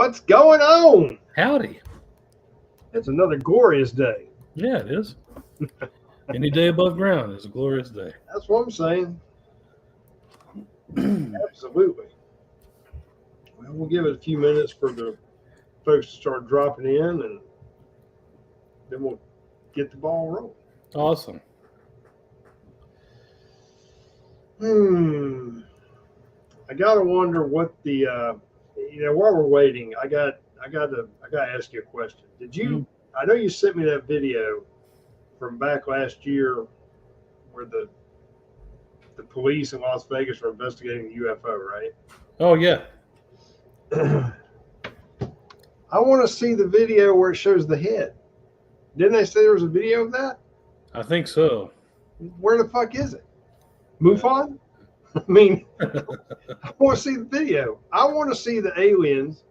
What's going on? Howdy. It's another glorious day. Yeah, it is. Any day above ground is a glorious day. That's what I'm saying. Absolutely. Well, we'll give it a few minutes for the folks to start dropping in, and then we'll get the ball rolling. Awesome. I gotta wonder what the while we're waiting, I gotta ask you a question. Did you? I know you sent me that video from back last year where the police in Las Vegas were investigating the UFO, right? Oh yeah. I want to see the video where it shows the head. Didn't they say there was a video of that? I think so. Where the fuck is it? MUFON? I mean, I want to see the video. I want to see the aliens,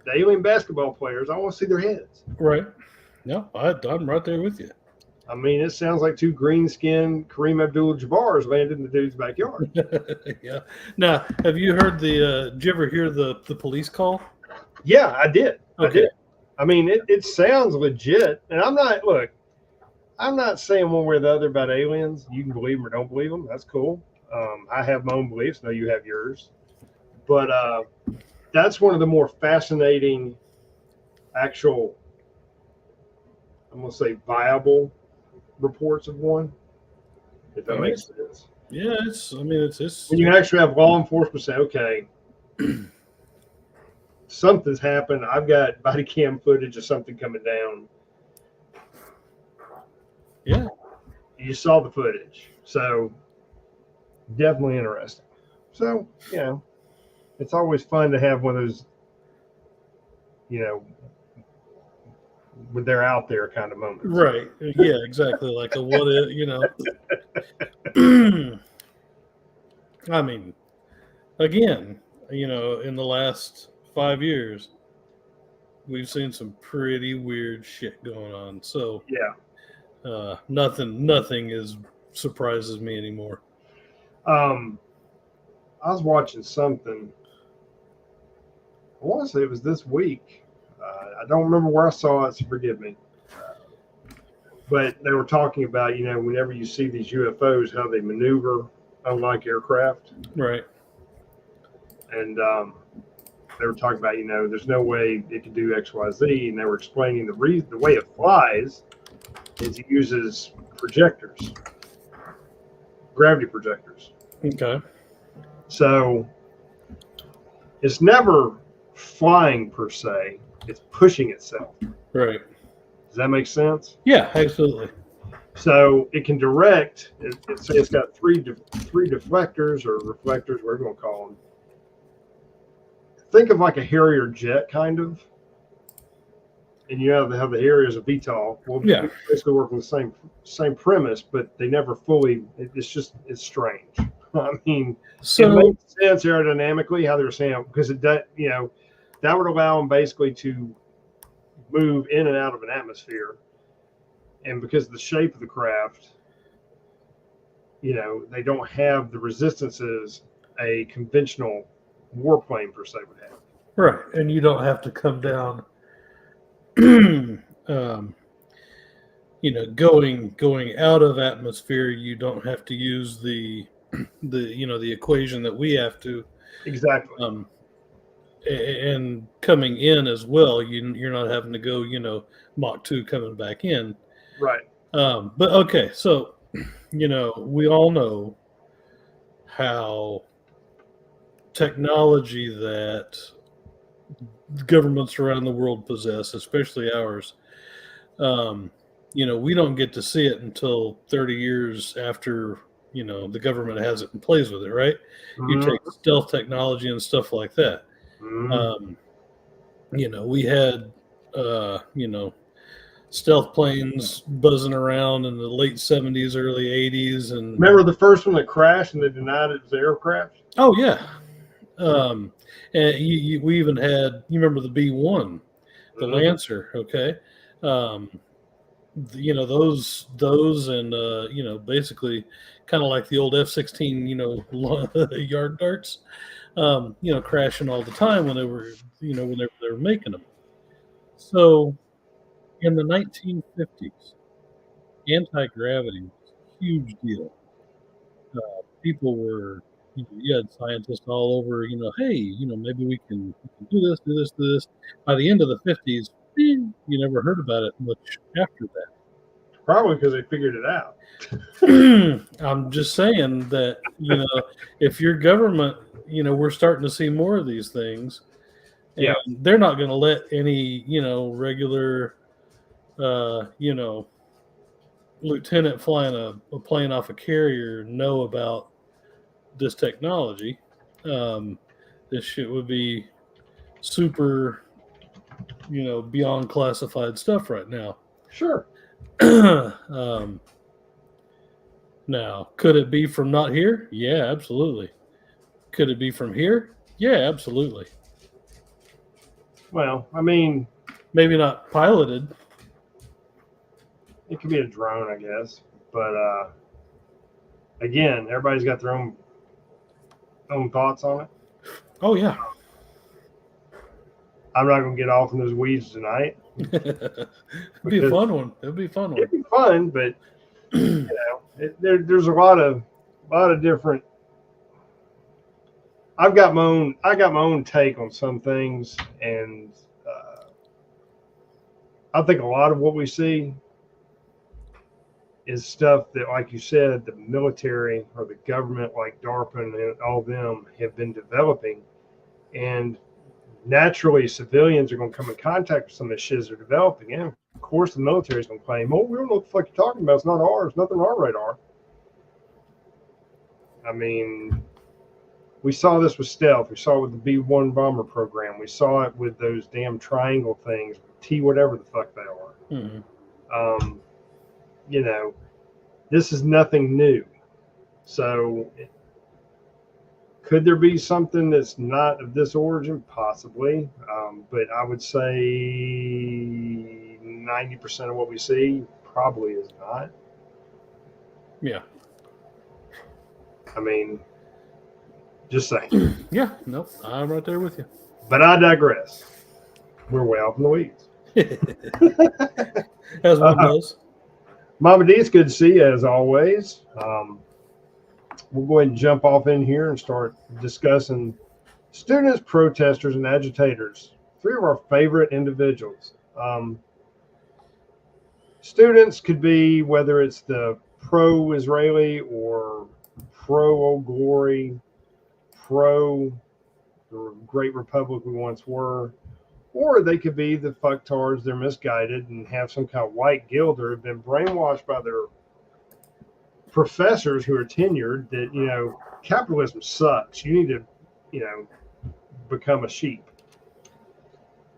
the alien basketball players. I want to see their heads. Right. Yeah, I'm right there with you. I mean, it sounds like two green-skinned Kareem Abdul-Jabbars landed in the dude's backyard. Yeah. Now, have you heard did you ever hear the police call? Yeah, I did. Okay. I did. I mean, it sounds legit. And I'm not saying one way or the other about aliens. You can believe them or don't believe them. That's cool. I have my own beliefs. No, you have yours. But that's one of the more fascinating actual, I'm going to say, viable reports of one, if that makes sense. Yeah, it's when you actually have law enforcement say, okay, something's happened. I've got body cam footage of something coming down. Yeah. You saw the footage. So definitely interesting. So, it's always fun to have one of those, when they're out there kind of moments. Right. Yeah, exactly. Like a what if, I mean, again, in the last 5 years, we've seen some pretty weird shit going on. So yeah, nothing surprises me anymore. I was watching something. I want to say it was this week. I don't remember where I saw it, so forgive me. But they were talking about, whenever you see these UFOs, how they maneuver unlike aircraft. Right. And they were talking about, there's no way it could do X, Y, Z. And they were explaining the way it flies is it uses projectors, gravity projectors. Okay. So it's never flying per se. It's pushing itself. Right. Does that make sense? Yeah, absolutely. So it can direct. It's got three deflectors or reflectors, whatever you want to call them. Think of like a Harrier jet, kind of. And you have the Harrier as a VTOL. Well, yeah, they basically work on the same premise, but they never fully. It's strange. I mean, it makes sense aerodynamically how they're saying, because that would allow them basically to move in and out of an atmosphere. And because of the shape of the craft, they don't have the resistances a conventional warplane per se would have. Right. And you don't have to come down, going out of atmosphere. You don't have to use the equation that we have to. Exactly. And coming in as well, you're not having to go, Mach 2 coming back in. Right. But okay, so, we all know how technology that governments around the world possess, especially ours, we don't get to see it until 30 years after, the government has it and plays with it, right? Mm-hmm. You take stealth technology and stuff like that. Mm-hmm. We had, stealth planes buzzing around in the late 70s, early 80s. And remember the first one that crashed and they denied it was an aircraft? Oh, yeah. And we even had, you remember the B-1, the mm-hmm. Lancer, okay? Those and, basically kind of like the old F-16, yard darts. crashing all the time when they were, whenever they were making them. So in the 1950s, anti-gravity was a huge deal. People were, you had scientists all over, hey, maybe we can do this, do this, do this. By the end of the 50s, you never heard about it much after that. Probably because they figured it out. I'm just saying that, if your government, we're starting to see more of these things, and Yeah. they're not going to let any, regular, lieutenant flying a plane off a carrier know about this technology. This shit would be super, beyond classified stuff right now. Sure. Now, could it be from not here? Yeah, absolutely. Could it be from here? Yeah, absolutely. Well, I mean, maybe not piloted. It could be a drone, I guess. But again, everybody's got their own thoughts on it. Oh yeah. I'm not going to get off in those weeds tonight. It'd be a fun one. It'd be a fun one. It'd be fun, but there's a lot of different. I got my own take on some things, and I think a lot of what we see is stuff that, like you said, the military or the government, like DARPA and all them, have been developing, and naturally civilians are going to come in contact with some of the shit they're developing. And of course, the military is going to claim, "Oh, we don't know what the fuck you're talking about. It's not ours. Nothing on our radar." I mean, we saw this with stealth. We saw it with the B-1 bomber program. We saw it with those damn triangle things, T whatever the fuck they are. Mm-hmm. This is nothing new. So could there be something that's not of this origin? Possibly. But I would say 90% of what we see probably is not. Yeah. I mean, just saying. Yeah, nope, I'm right there with you. But I digress. We're way off in the weeds. As one does. Mama D, it's good to see you as always. We'll go ahead and jump off in here and start discussing students, protesters, and agitators. Three of our favorite individuals. Students could be whether it's the pro-Israeli or pro-Old Glory, pro the great republic we once were, or they could be the fucktards. They're misguided and have some kind of white guilt or have been brainwashed by their professors who are tenured that, capitalism sucks. You need to, become a sheep.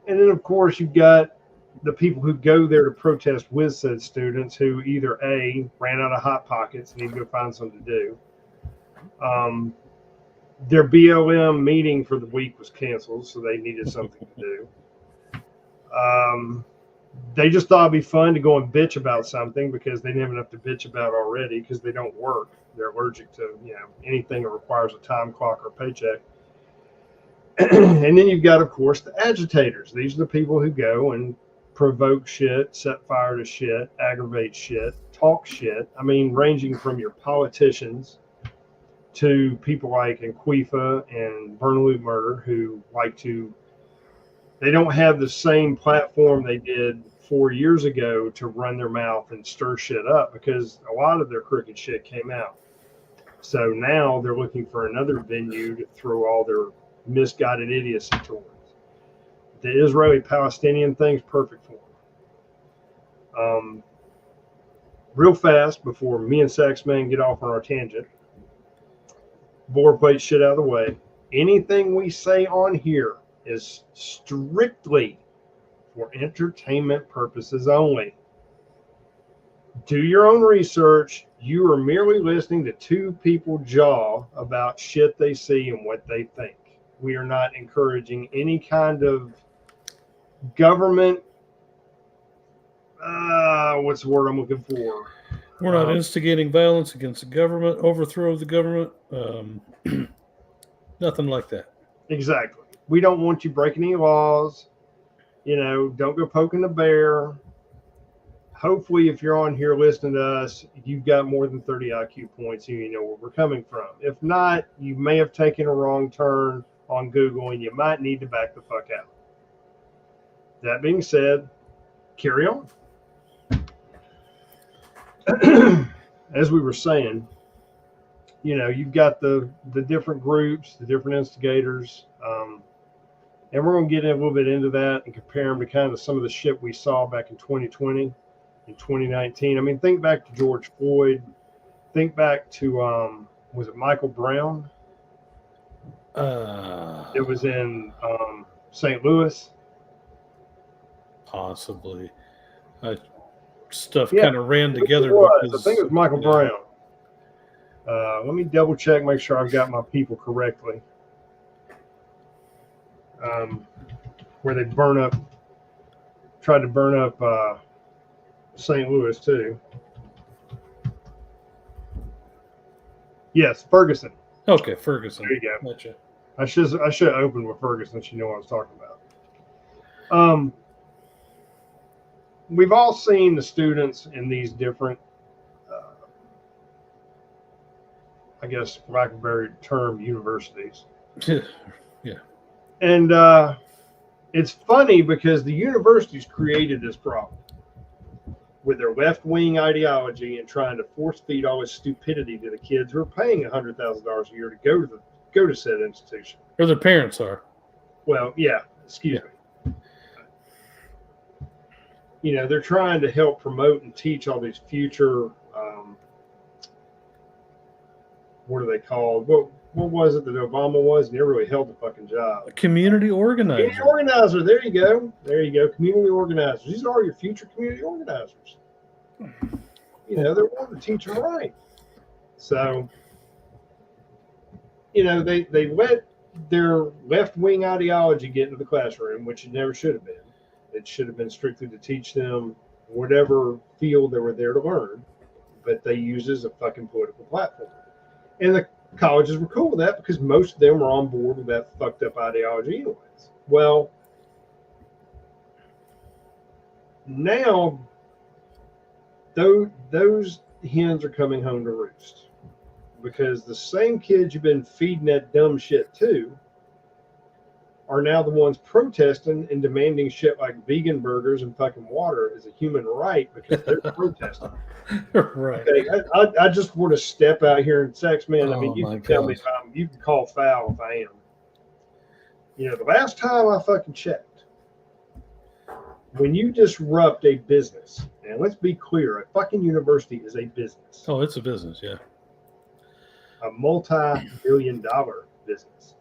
And then, of course, you've got the people who go there to protest with said students who either A, ran out of Hot Pockets and need to go find something to do. Their BLM meeting for the week was canceled, so they needed something to do. They just thought it'd be fun to go and bitch about something because they didn't have enough to bitch about already because they don't work. They're allergic to, anything that requires a time clock or paycheck. And then you've got, of course, the agitators. These are the people who go and provoke shit, set fire to shit, aggravate shit, talk shit. I mean, ranging from your politicians to people like Antifa and Burn Loot Murder who like to, they don't have the same platform they did 4 years ago to run their mouth and stir shit up because a lot of their crooked shit came out. So now they're looking for another venue to throw all their misguided idiocy towards. The Israeli-Palestinian thing's perfect for them. Real fast before me and Saxman get off on our tangent, boilerplate shit out of the way. Anything we say on here is strictly for entertainment purposes only. Do your own research. You are merely listening to two people jaw about shit they see and what they think. We are not encouraging any kind of government. What's the word I'm looking for? We're not instigating violence against the government, overthrow of the government. Nothing like that. Exactly. We don't want you breaking any laws. Don't go poking the bear. Hopefully, if you're on here listening to us, you've got more than 30 IQ points and you know where we're coming from. If not, you may have taken a wrong turn on Google and you might need to back the fuck out. That being said, carry on. As we were saying, you've got the different groups, the different instigators, and we're going to get a little bit into that and compare them to kind of some of the shit we saw back in 2020 and 2019. I mean, think back to George Floyd. Think back to, was it Michael Brown? It was in St. Louis. Possibly. Stuff kind of ran together. I think it was Michael Brown. Let me double check, make sure I've got my people correctly. Where they tried to burn up St. Louis too. Yes, Ferguson. Okay, Ferguson. There you go. Gotcha. I should have opened with Ferguson so you know what I was talking about. We've all seen the students in these different, I guess, for lack of a better term, universities. Yeah. And it's funny because the universities created this problem with their left-wing ideology and trying to force feed all this stupidity to the kids who are paying $100,000 a year to go to said institution. Or their parents are. Well, yeah. Excuse me. They're trying to help promote and teach all these future, what are they called? What was it that Obama was? He never really held the fucking job. A community organizer. Community organizer. There you go. There you go. Community organizers. These are your future community organizers. They're wanting to teach them right. So, they let their left-wing ideology get into the classroom, which it never should have been. It should have been strictly to teach them whatever field they were there to learn, but they used it as a fucking political platform. And the colleges were cool with that because most of them were on board with that fucked up ideology anyways. Well, now those hens are coming home to roost because the same kids you've been feeding that dumb shit to are now the ones protesting and demanding shit like vegan burgers and fucking water as a human right because they're protesting. Right. Okay, I just want to step out here and sex, man. I mean, you can tell me if you can call foul if I am. The last time I fucking checked, when you disrupt a business, and let's be clear, a fucking university is a business. Oh, it's a business, yeah. A multi-billion-dollar business.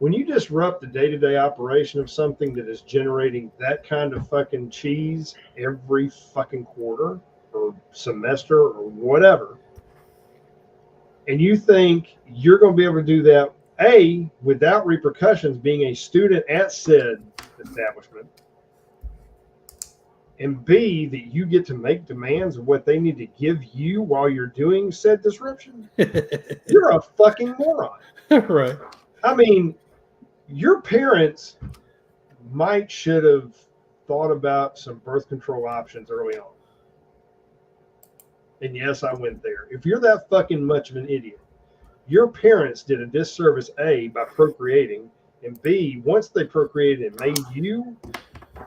When you disrupt the day-to-day operation of something that is generating that kind of fucking cheese every fucking quarter or semester or whatever, and you think you're going to be able to do that, A, without repercussions being a student at said establishment, and B, that you get to make demands of what they need to give you while you're doing said disruption, you're a fucking moron. Right. I mean, your parents should have thought about some birth control options early on. And yes, I went there. If you're that fucking much of an idiot, your parents did a disservice, A, by procreating, and B, once they procreated and made you,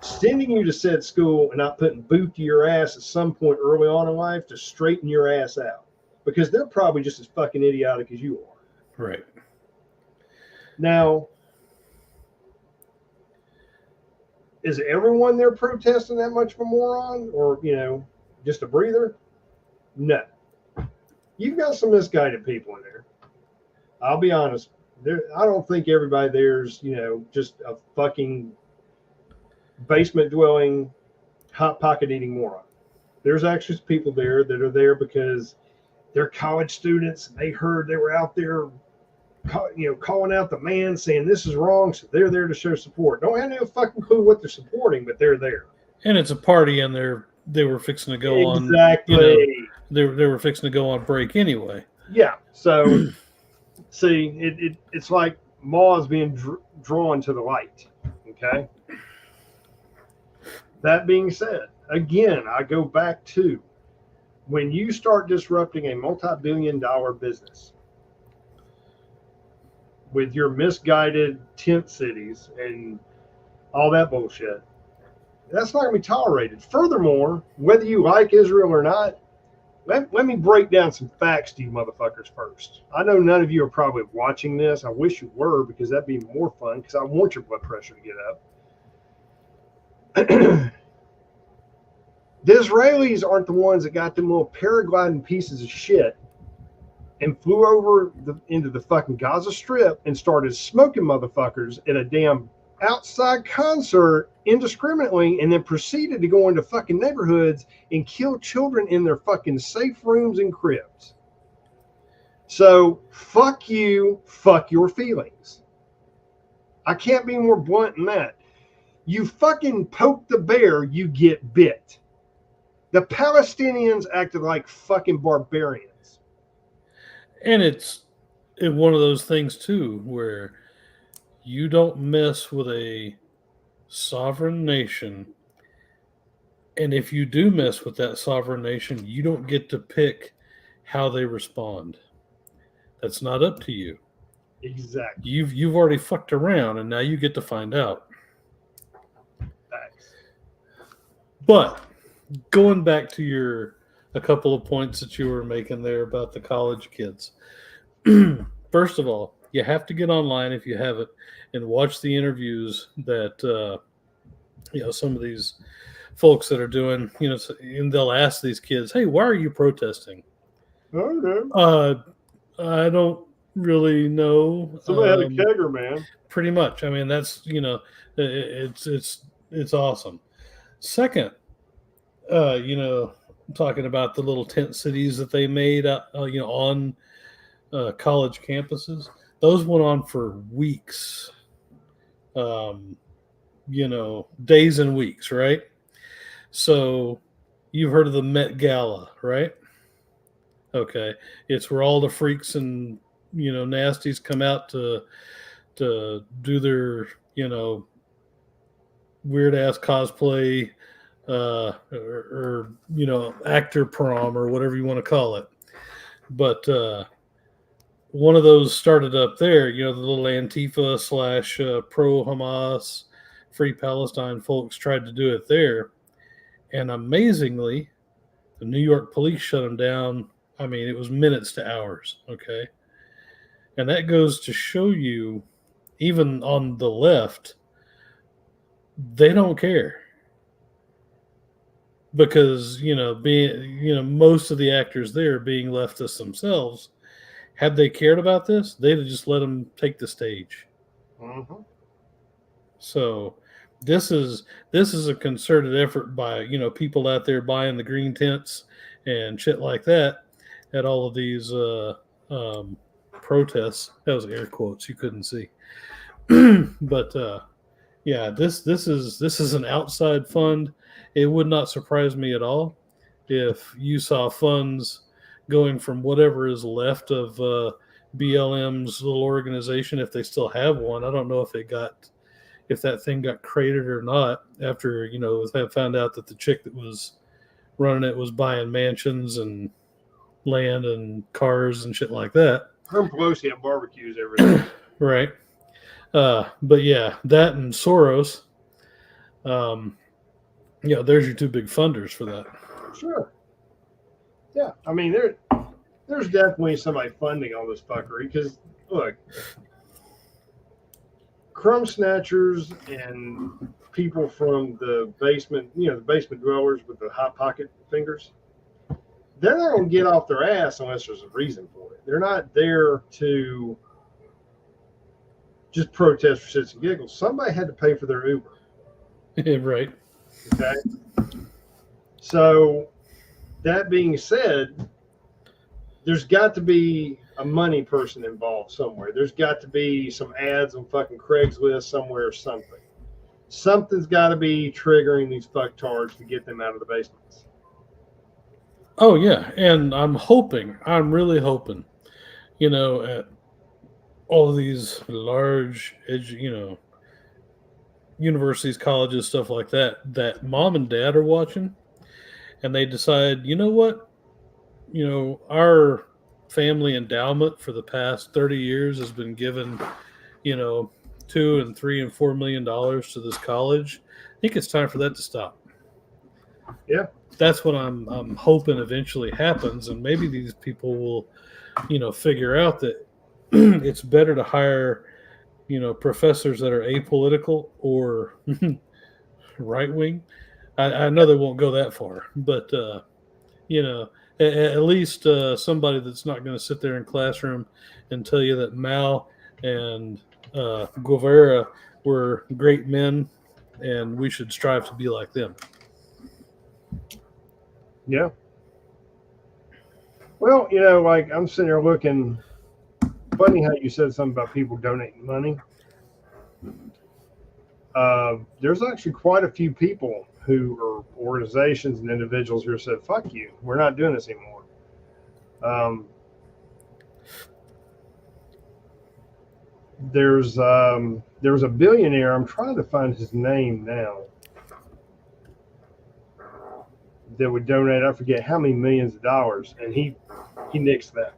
sending you to said school and not putting boot to your ass at some point early on in life to straighten your ass out. Because they're probably just as fucking idiotic as you are. Right. Now, is everyone there protesting that much of a moron or, just a breather? No. You've got some misguided people in there. I'll be honest. I don't think everybody there's, just a fucking basement dwelling, hot pocket eating moron. There's actually people there that are there because they're college students. And they heard they were out there calling out the man saying this is wrong, so they're there to show support. Don't have no fucking clue what they're supporting, but they're there. And it's a party, and they were fixing to go exactly. They were fixing to go on break anyway. Yeah. So See, it's like moths being drawn to the light. Okay. That being said, again, I go back to when you start disrupting a multi-billion-dollar business with your misguided tent cities and all that bullshit, that's not going to be tolerated. Furthermore, whether you like Israel or not, let me break down some facts to you motherfuckers first. I know none of you are probably watching this. I wish you were, because that'd be more fun, because I want your blood pressure to get up. The Israelis aren't the ones that got them little paragliding pieces of shit and flew over into the fucking Gaza Strip and started smoking motherfuckers at a damn outside concert indiscriminately, and then proceeded to go into fucking neighborhoods and kill children in their fucking safe rooms and cribs. So fuck you, fuck your feelings. I can't be more blunt than that. You fucking poke the bear, you get bit. The Palestinians acted like fucking barbarians. And it's one of those things too, where you don't mess with a sovereign nation. And if you do mess with that sovereign nation, you don't get to pick how they respond. That's not up to you. Exactly. You've already fucked around, and now you get to find out. Thanks. But going back to a couple of points that you were making there about the college kids. First of all, you have to get online if you haven't and watch the interviews that some of these folks that are doing, and they'll ask these kids, "Hey, why are you protesting?" Okay. I don't really know. Somebody had a kegger, man. Pretty much. I mean, that's it's awesome. Second, talking about the little tent cities that they made, on college campuses. Those went on for weeks. Days and weeks, right? So you've heard of the Met Gala, right? Okay. It's where all the freaks and, nasties come out to do their, weird ass cosplay, or actor prom or whatever you want to call it. But one of those started up there, the little Antifa / pro Hamas, Free Palestine folks tried to do it there. And amazingly, the New York police shut them down. I mean, it was minutes to hours. Okay. And that goes to show you, even on the left, they don't care. Because, most of the actors there being leftists themselves, had they cared about this, they'd have just let them take the stage. Mm-hmm. So this is a concerted effort by, people out there buying the green tents and shit like that at all of these protests. That was air quotes, you couldn't see. But yeah, this is an outside fund. It would not surprise me at all if you saw funds going from whatever is left of BLM's little organization, if they still have one. I don't know if that thing got created or not after, they found out that the chick that was running it was buying mansions and land and cars and shit like that. Her and Pelosi have barbecues every day. Right. But yeah, that and Soros, there's your two big funders for that. Sure. Yeah, I mean, there's definitely somebody funding all this fuckery, because look, crumb snatchers and people from the basement, the basement dwellers with the hot pocket fingers, they're not going to get off their ass unless there's a reason for it. They're not there to just protest for shits and giggles. Somebody had to pay for their Uber. Right. Okay. So that being said, there's got to be a money person involved somewhere. There's got to be some ads on fucking Craigslist somewhere or something. Something's got to be triggering these fucktards to get them out of the basements. Oh, yeah. And I'm really hoping, all of these large, universities, colleges, stuff like that, that mom and dad are watching, and they decide, you know what, our family endowment for the past 30 years has been given, you know, $2 and $3 and $4 million to this college. I think it's time for that to stop. Yeah. That's what I'm hoping eventually happens, and maybe these people will, figure out that it's better to hire, professors that are apolitical or right wing. I know they won't go that far, but you know, at least somebody that's not going to sit there in classroom and tell you that Mao and Guevara were great men, and we should strive to be like them. Yeah. Well, like I'm sitting there looking. Funny how you said something about people donating money. There's actually quite a few people who are organizations and individuals who said, "Fuck you, we're not doing this anymore." There was a billionaire. I'm trying to find his name now. That would donate. I forget how many millions of dollars, and he nixed that.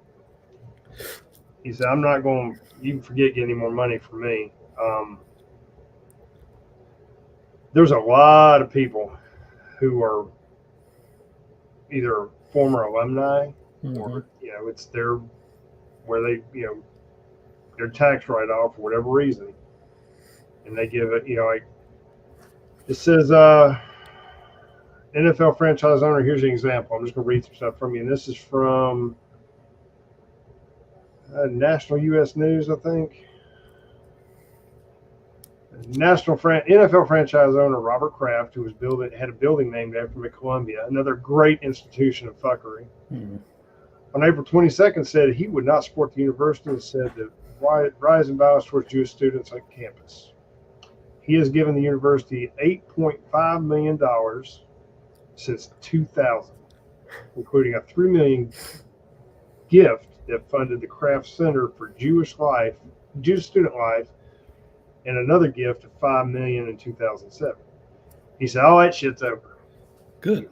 He said, "I'm not going. You can forget getting any more money from me." There's a lot of people who are either former alumni or it's their where they their tax write off for whatever reason, and they give it like it says NFL franchise owner. Here's an example. I'm just going to read some stuff from you, and this is from National U.S. News, I think. NFL franchise owner Robert Kraft, who had a building named after him at Columbia, another great institution of fuckery. On April 22nd, said he would not support the university and said that rise in violence towards Jewish students on campus. He has given the university $8.5 million since 2000, including a $3 million gift that funded the Kraft Center for Jewish Student Life, and another gift of $5 million in 2007. He said, "All that shit's over." Good.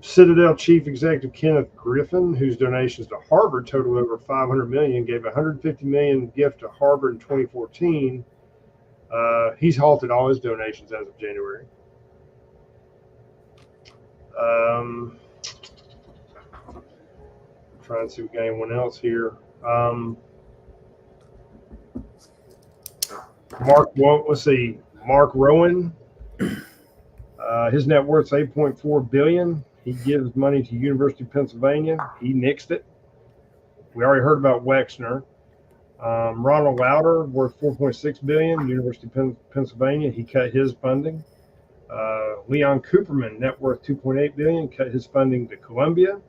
Citadel Chief Executive Kenneth Griffin, whose donations to Harvard totaled over $500 million, gave a $150 million gift to Harvard in 2014. He's halted all his donations as of January. Trying to see if we got anyone else here. Mark Rowan. His net worth's $8.4 billion. He gives money to University of Pennsylvania. He nixed it. We already heard about Wexner. Ronald Lauder, worth $4.6 billion, University of Pennsylvania. He cut his funding. Leon Cooperman, net worth $2.8 billion, cut his funding to Columbia.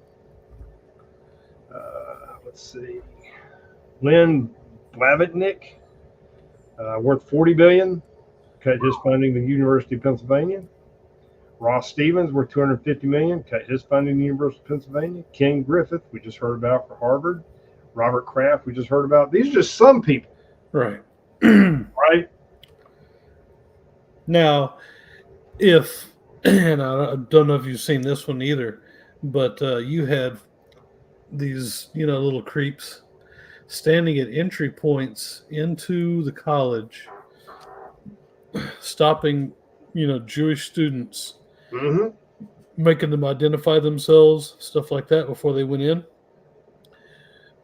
Let's see. Lynn Blavatnik, worth $40 billion, cut his funding to the University of Pennsylvania. Ross Stevens, worth $250 million, cut his funding to the University of Pennsylvania. Ken Griffith, we just heard about for Harvard. Robert Kraft, we just heard about. These are just some people. Right. Right? Now, and I don't know if you've seen this one either, but you had these, little creeps standing at entry points into the college, stopping, Jewish students, making them identify themselves, stuff like that before they went in.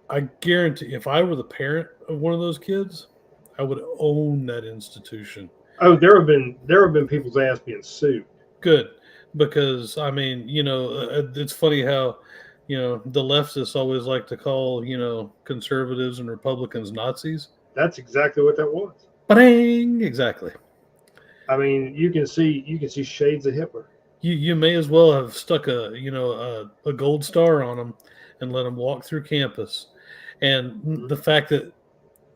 I guarantee if I were the parent of one of those kids, I would own that institution. Oh, there have been people's ass being sued. Good, because I mean, it's funny how, the leftists always like to call, conservatives and Republicans Nazis. That's exactly what that was. Bang! Exactly. I mean, you can see shades of Hitler. You may as well have stuck a gold star on them and let them walk through campus. And the fact that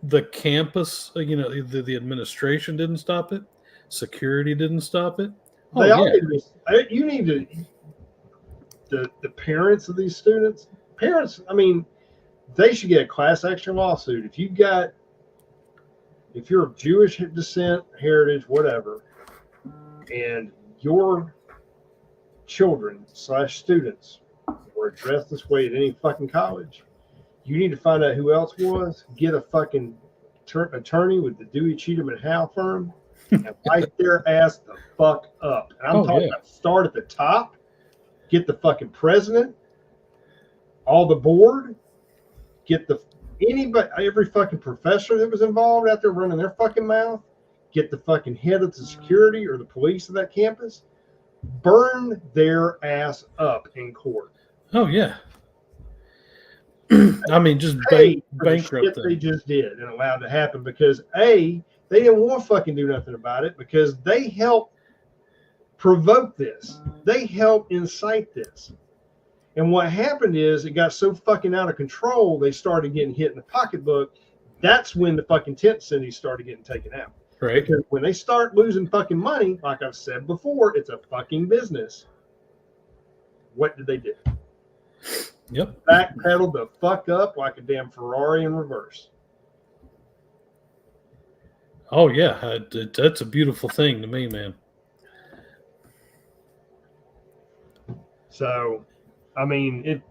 the campus, the administration didn't stop it, security didn't stop it. You need to the parents of these students. Parents, I mean, They should get a class action lawsuit. If you're of Jewish descent, heritage, whatever, and your children / students were addressed this way at any fucking college, you need to find out who else was, get a fucking attorney with the Dewey, Cheatham, and Howe firm, and light their ass the fuck up. And I'm talking about start at the top, get the fucking president, all the board, get every fucking professor that was involved out there running their fucking mouth, get the fucking head of the security or the police of that campus, burn their ass up in court. Oh yeah. I mean, just bankrupt them. They just did and allowed to happen because they didn't want to fucking do nothing about it because they helped provoke this. They helped incite this. And what happened is it got so fucking out of control, they started getting hit in the pocketbook. That's when the fucking tent cities started getting taken out. Right. Because when they start losing fucking money, like I've said before, it's a fucking business. What did they do? Yep. Backpedaled the fuck up like a damn Ferrari in reverse. Oh yeah, that's a beautiful thing to me, man. So, I mean, if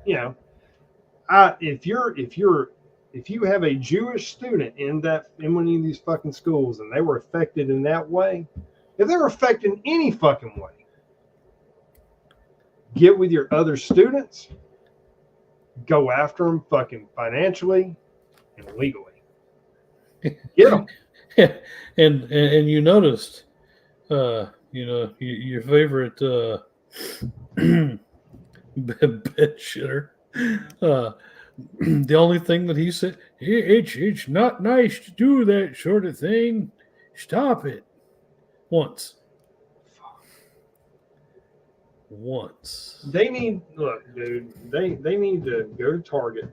you have a Jewish student in one of these fucking schools and they were affected in that way, if they're affected in any fucking way, get with your other students, go after them fucking financially and legally. Get them. and you noticed, your favorite bed shitter. The only thing that he said, it's not nice to do that sort of thing. Stop it. Once. They need, look, dude, they need to go to Target,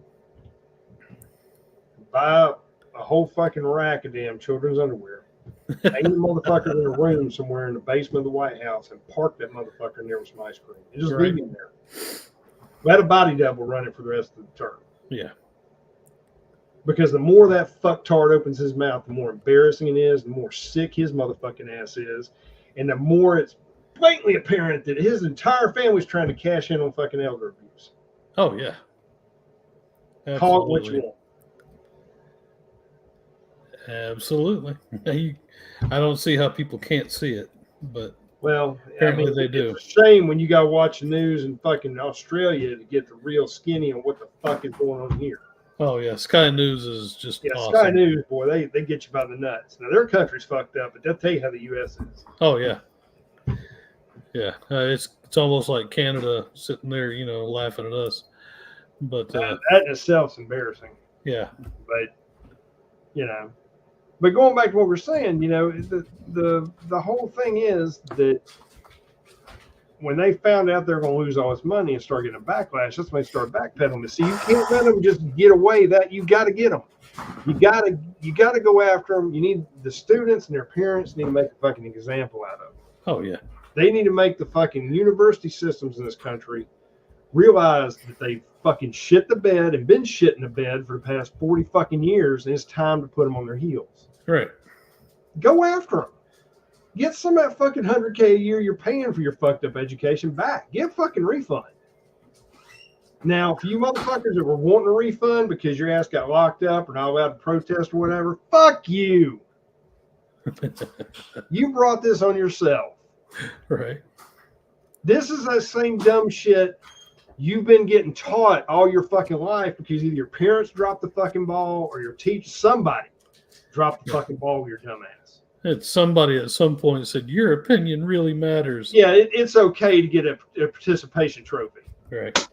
buy a whole fucking rack of damn children's underwear, hang the motherfucker in a room somewhere in the basement of the White House and park that motherfucker in there with some ice cream. And just leave him there. Let a body double run it for the rest of the term. Yeah. Because the more that fucktard opens his mouth, the more embarrassing it is, the more sick his motherfucking ass is, and the more it's blatantly apparent that his entire family's trying to cash in on fucking elder abuse. Oh, yeah. Absolutely. Call it what you want. Absolutely. I don't see how people can't see it, but well, apparently they do. It's a shame when you got to watch the news in fucking Australia to get the real skinny on what the fuck is going on here. Oh, yeah. Sky News is just awesome. Sky News, boy, they get you by the nuts. Now, their country's fucked up, but they'll tell you how the U.S. is. Oh, yeah. Yeah. It's almost like Canada sitting there, laughing at us. But that in itself is embarrassing. Yeah. But, but going back to what we're saying, the whole thing is that when they found out they're going to lose all this money and start getting a backlash, that's when they start backpedaling. But see, you can't let them just get away. That you got to get them. You got to go after them. You need the students and their parents need to make a fucking example out of them. Oh yeah. They need to make the fucking university systems in this country realize that they fucking shit the bed and been shitting the bed for the past 40 fucking years, and it's time to put them on their heels. Right. Go after them. Get some of that fucking $100K a year you're paying for your fucked up education back. Get a fucking refund. Now, for you motherfuckers that were wanting a refund because your ass got locked up or not allowed to protest or whatever, fuck you. You brought this on yourself. Right. This is that same dumb shit you've been getting taught all your fucking life because either your parents dropped the fucking ball or your teacher, somebody dropped the fucking ball with your dumb ass. It's somebody at some point said, your opinion really matters. Yeah, it's okay to get a participation trophy. Right.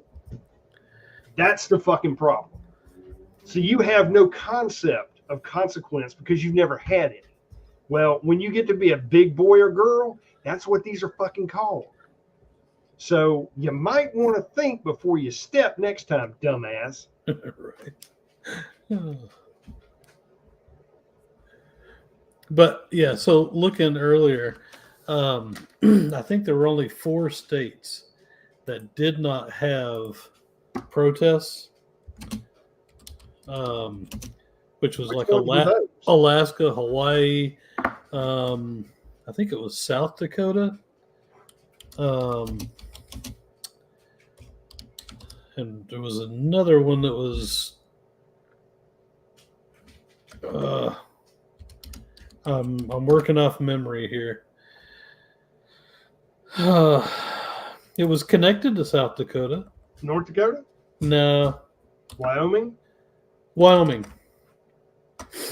That's the fucking problem. So you have no concept of consequence because you've never had it. Well, when you get to be a big boy or girl, that's what these are fucking called. So you might want to think before you step next time, dumbass. Right. But yeah, so looking earlier, I think there were only 4 states that did not have protests. which was Which like ones were those? Alaska, Hawaii. I think it was South Dakota. And there was another one that was. I'm working off memory here. It was connected to South Dakota. North Dakota? No. Wyoming? Wyoming.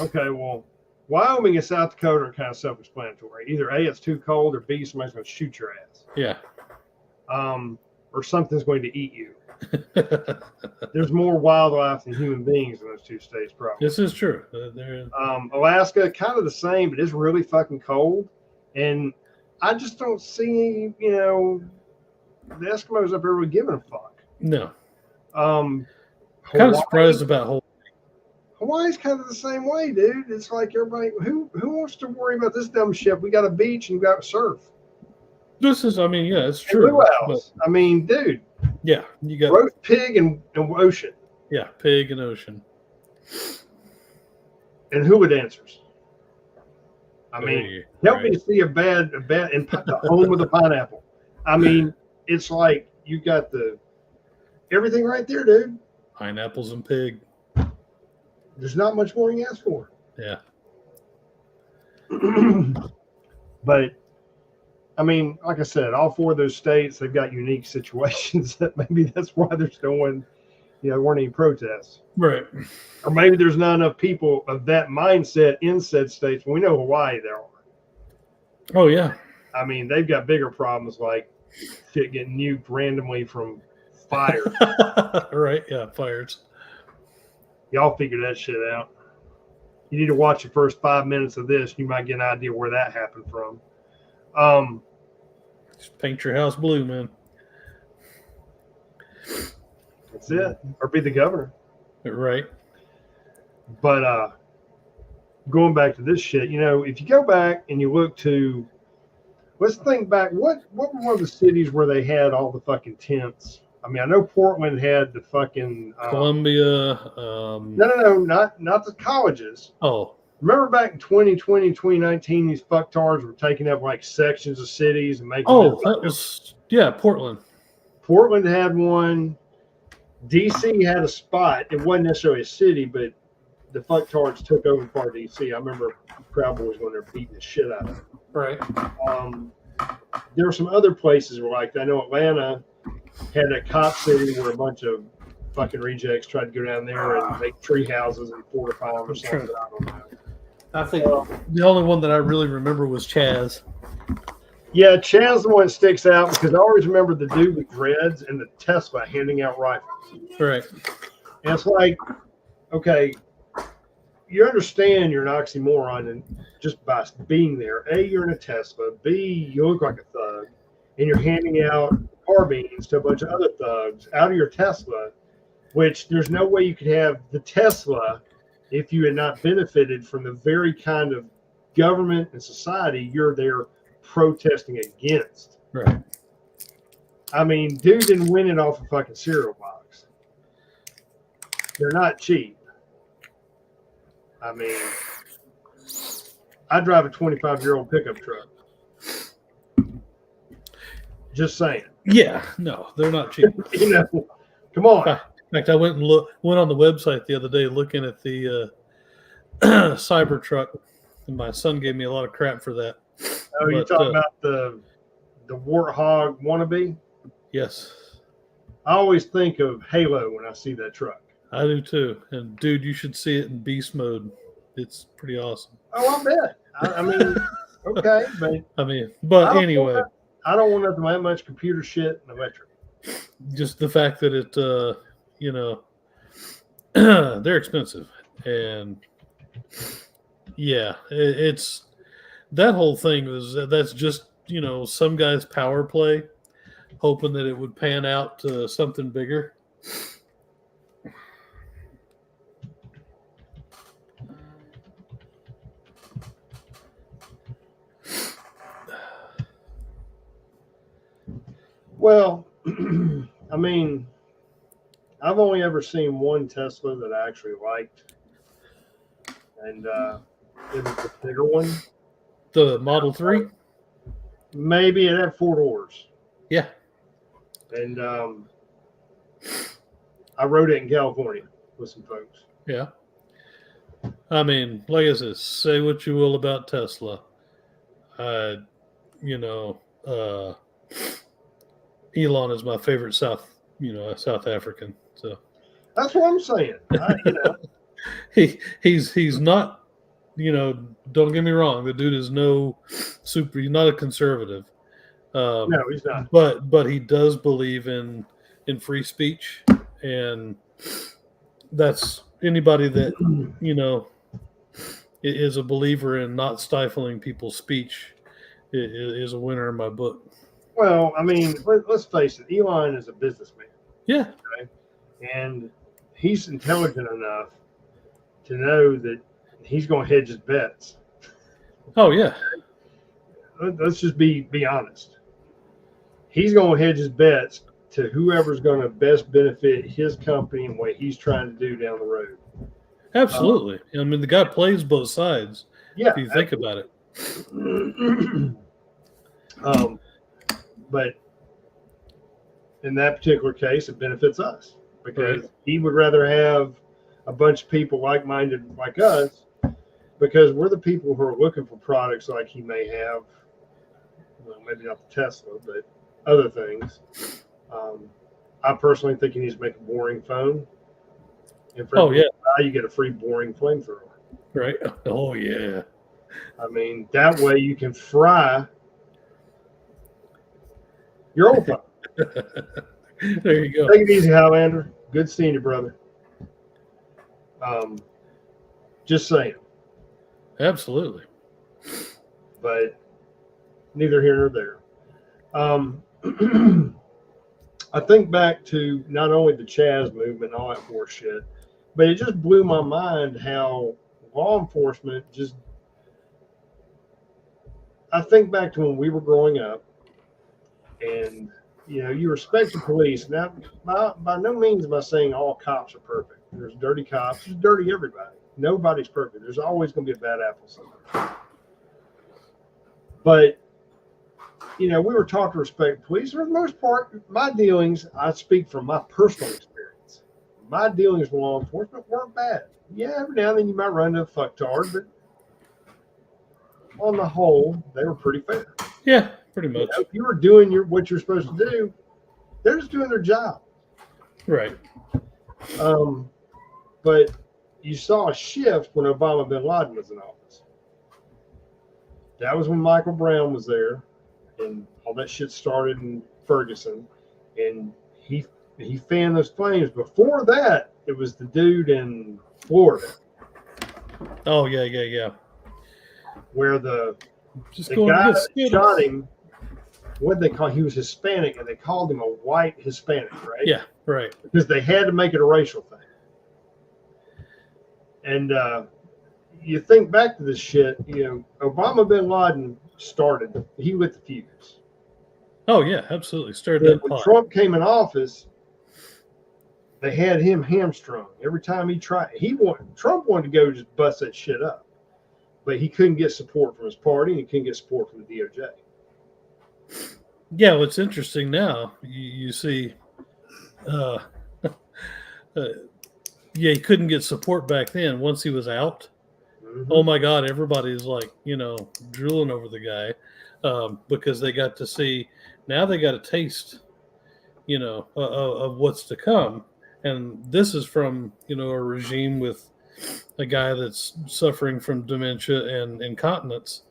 Okay, well, Wyoming and South Dakota are kind of self-explanatory. Either A, it's too cold, or B, somebody's going to shoot your ass. Yeah. Or something's going to eat you. There's more wildlife than human beings in those two states, probably. This is true. Alaska, kind of the same, but it's really fucking cold. And I just don't see, the Eskimos up there really giving a fuck. No. Kind of surprised about Hawaii. Hawaii's kind of the same way, dude. It's like everybody, who wants to worry about this dumb shit? We got a beach and we got surf. This is, it's true. Blue house. Dude. Yeah, you got roast pig and ocean. Yeah, pig and ocean. And who would answers? Help me see a bad in the home of the pineapple. It's like you got everything right there, dude. Pineapples and pig. There's not much more you ask for. Yeah. But like I said, all four of those states, they've got unique situations that maybe that's why there's no one, there weren't any protests. Right. Or maybe there's not enough people of that mindset in said states. We know Hawaii there are. Oh, yeah. They've got bigger problems like shit getting nuked randomly from fire. Right, yeah, fires. Y'all figure that shit out. You need to watch the first 5 minutes of this. You might get an idea where that happened from. Just paint your house blue, man. That's it. Or be the governor. Right. But going back to this shit, if you go back and you look to, let's think back, what were one of the cities where they had all the fucking tents? I know Portland had the fucking Columbia. No, not the colleges. Oh. Remember back in 2020, 2019, these fucktards were taking up like sections of cities and making. That was Portland. Portland had one. DC had a spot. It wasn't necessarily a city, but the fucktards took over part of DC. I remember Proud Boys going there beating the shit out of it. Right. There were some other places where, like, I know Atlanta had a cop city where a bunch of fucking rejects tried to go down there and make tree houses and fortify them or something. I don't know. I think the only one that I really remember was Chaz. Yeah, Chaz the one that sticks out because I always remember the dude with dreads and the Tesla handing out rifles. Right. And it's like, okay, you understand you're an oxymoron and just by being there. A, you're in a Tesla. B, you look like a thug. And you're handing out carbines to a bunch of other thugs out of your Tesla, which there's no way you could have the Tesla if you had not benefited from the very kind of government and society you're there protesting against. Right. Dude didn't win it off a fucking cereal box. They're not cheap. I drive a 25-year-old pickup truck. Just saying. Yeah, no, they're not cheap. Come on. In fact, I went on the website the other day looking at the Cybertruck, and my son gave me a lot of crap for that. Oh, you're talking about the Warthog wannabe? Yes. I always think of Halo when I see that truck. I do too. And dude, you should see it in beast mode. It's pretty awesome. Oh, I bet. Okay, but anyway. I don't want nothing that much computer shit and electric. Just the fact that it, they're expensive. And yeah, it's that whole thing that's just, some guy's power play, hoping that it would pan out to something bigger. Well, I've only ever seen one Tesla that I actually liked, and it was the bigger one. The Model 3? Maybe it had 4 doors. Yeah. And I rode it in California with some folks. Yeah. I mean, like I said, say what you will about Tesla. You know, Elon is my favorite South African. So that's what I'm saying. He's not, don't get me wrong. The dude is he's not a conservative. No, he's not. But he does believe in free speech, and that's anybody that is a believer in not stifling people's speech is a winner in my book. Well, I mean, let's face it. Elon is a businessman. Yeah. Okay? And he's intelligent enough to know that he's going to hedge his bets. Oh, yeah. Let's just be honest. He's going to hedge his bets to whoever's going to best benefit his company and what he's trying to do down the road. Absolutely. I mean, the guy plays both sides. Yeah. If you think about it. But in that particular case, it benefits us because Right. he would rather have a bunch of people like-minded like us, because we're the people who are looking for products like he may have. Well, maybe not the Tesla, but other things. I personally think he needs to make a boring phone. And for you get a free boring flamethrower. Right. Oh, yeah. I mean, that way you can fry your old phone. There you go. Take it easy, Highlander. Good seeing you, brother. Just saying. Absolutely. But neither here nor there. I think back to not only the Chaz movement and all that horse shit, but it just blew my mind how law enforcement just. I think back to when we were growing up, and you respect the police. Now, by no means am I saying all cops are perfect. There's dirty cops. There's dirty everybody. Nobody's perfect. There's always going to be a bad apple somewhere. But we were taught to respect police. For the most part, my dealings, I speak from my personal experience. My dealings with law enforcement weren't bad. Yeah, every now and then you might run into a fucktard, but on the whole, they were pretty fair. Yeah, pretty much. If you were doing what you're supposed to do, they're just doing their job. Right. But you saw a shift when Osama bin Laden was in office. That was when Michael Brown was there, and all that shit started in Ferguson, and he fanned those flames. Before that, it was the dude in Florida. Oh, yeah. Where the going guy that shot him, what they call, he was Hispanic, and they called him a white Hispanic, right? Yeah, right. Because they had to make it a racial thing. And you think back to this shit, Osama bin Laden started, he lit the fuse. Oh, yeah, absolutely. Started that when pot. Trump came in office, they had him hamstrung. Every time he tried, Trump wanted to go just bust that shit up. But he couldn't get support from his party, and he couldn't get support from the DOJ. Yeah, what's interesting now, you see, he couldn't get support back then. Once he was out, oh my God, everybody's like, drooling over the guy because they got to see, now they got a taste, of what's to come. And this is from, a regime with a guy that's suffering from dementia and incontinence.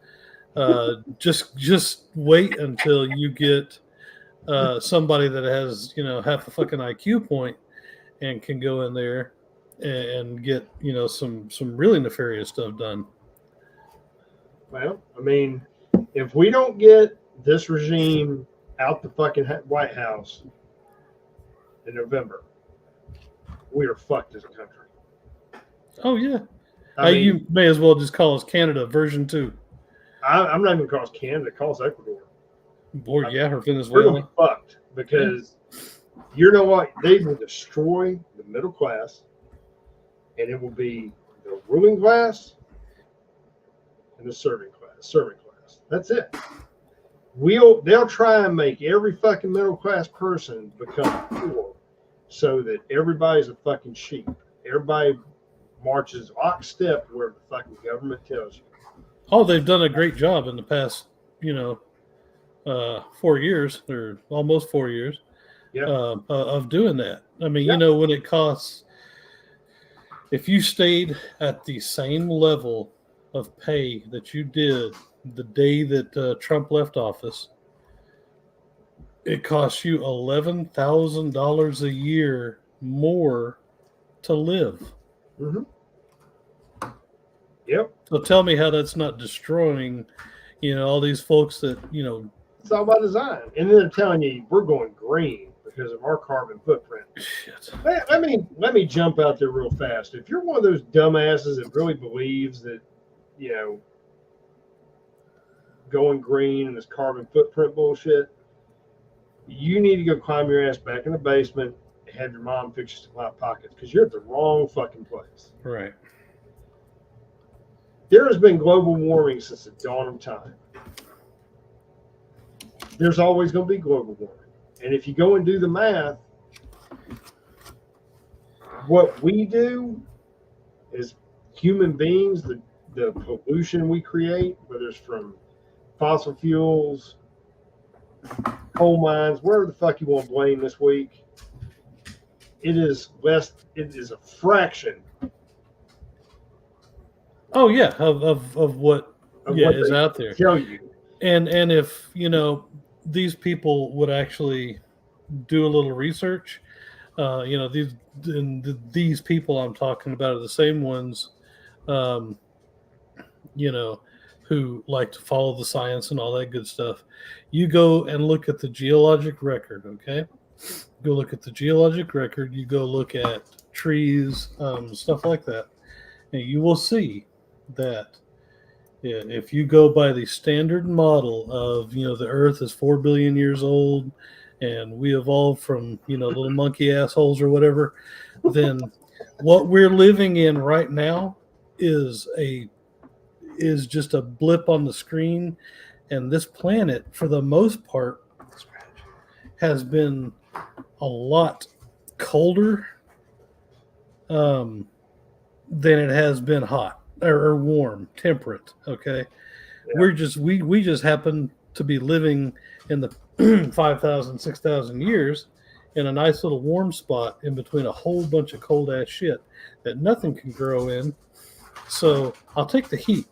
Just wait until you get somebody that has half a fucking IQ point and can go in there and get some really nefarious stuff done. Well, I mean, if we don't get this regime out the fucking White House in November, we are fucked as a country. Oh, yeah. I mean, you may as well just call us Canada version 2. I'm not even going to call us Canada. Call us Ecuador. Or Venezuela. We're going to be fucked because You know what? They will destroy the middle class, and it will be the ruling class and the serving class. That's it. They'll try and make every fucking middle class person become poor, so that everybody's a fucking sheep. Everybody marches lockstep where the fucking government tells you. Oh, they've done a great job in the past, 4 years or almost 4 years of doing that. I mean, when it costs, if you stayed at the same level of pay that you did the day that Trump left office, it costs you $11,000 a year more to live. Mm-hmm. Yep. So tell me how that's not destroying, all these folks that, It's all by design. And then they're telling you we're going green because of our carbon footprint. Shit. Let me jump out there real fast. If you're one of those dumbasses that really believes that, going green and this carbon footprint bullshit, you need to go climb your ass back in the basement and have your mom fix you some hot pockets, because you're at the wrong fucking place. Right. There has been global warming since the dawn of time. There's always going to be global warming. And if you go and do the math, what we do as human beings, the pollution we create, whether it's from fossil fuels, coal mines, wherever the fuck you want to blame this week, it is a fraction. Oh yeah, of what is out there. Tell you. And if these people would actually do a little research, these people I'm talking about are the same ones, who like to follow the science and all that good stuff. You go and look at the geologic record, okay? Go look at the geologic record. You go look at trees, stuff like that, and you will see that if you go by the standard model of, the Earth is 4 billion years old and we evolved from, little monkey assholes or whatever, then what we're living in right now is just a blip on the screen. And this planet, for the most part, has been a lot colder than it has been hot or warm, temperate. Okay. Yeah. We just happen to be living in the 5,000, 6,000 years in a nice little warm spot in between a whole bunch of cold ass shit that nothing can grow in. So I'll take the heat.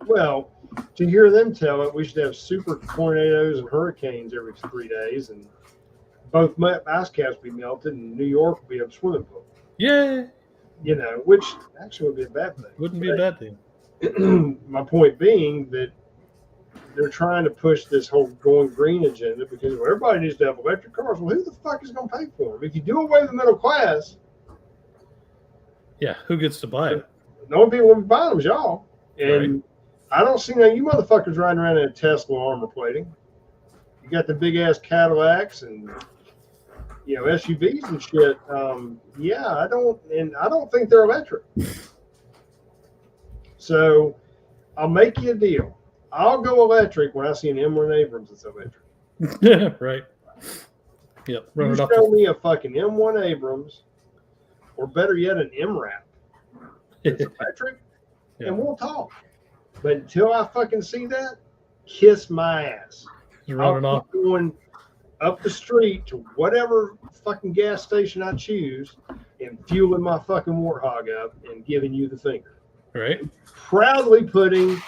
Well, to hear them tell it, we should have super tornadoes and hurricanes every 3 days, and both ice caps be melted, and New York will be a swimming pool. Yeah. Which actually would be a bad thing. Wouldn't be a bad thing. My point being that they're trying to push this whole going green agenda because everybody needs to have electric cars. Well, who the fuck is going to pay for them? If you do away with the middle class, yeah, who gets to buy it? The only people who will be buying them is y'all. And right. I don't see none of you motherfuckers riding around in a Tesla armor plating. You got the big ass Cadillacs and SUVs and shit. I don't think they're electric. So I'll make you a deal. I'll go electric when I see an M1 Abrams that's electric. Yeah, right. Yep. You show me a fucking M1 Abrams, or better yet, an MRAP that's electric, and we'll talk. But until I fucking see that, kiss my ass. I'll keep going up the street to whatever fucking gas station I choose and fueling my fucking Warthog up and giving you the finger. Right. Proudly putting